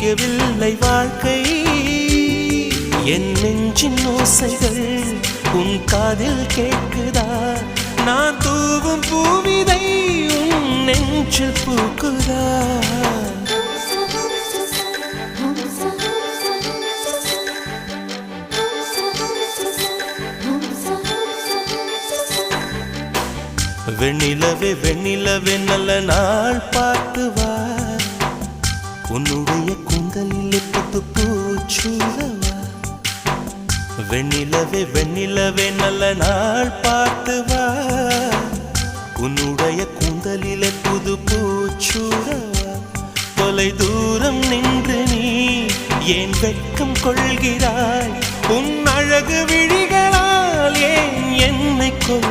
முடியவில்லை வாழ்க்கை என் நெஞ்சின் ஓசைகள் உன் காதில் கேட்குதா நான் தூவும் பூவிதை உன் நெஞ்சில் பூக்குதா வெண்ணிலவே வெண்ணிலவே நல்ல நாள் பார்த்து வா உன்னுடைய கூந்தலில் புத்து பூச்சூடவா வெண்ணிலவே வெண்ணிலவே நல்ல நாள் பார்த்து வா உன்னுடைய கூந்தலில் புது பூச்சூடவா தொலை தூரம் நின்று நீ ஏன் வெட்கம் கொள்கிறாய் உன் அழகு விழிகளால் ஏன் என்னை கொள்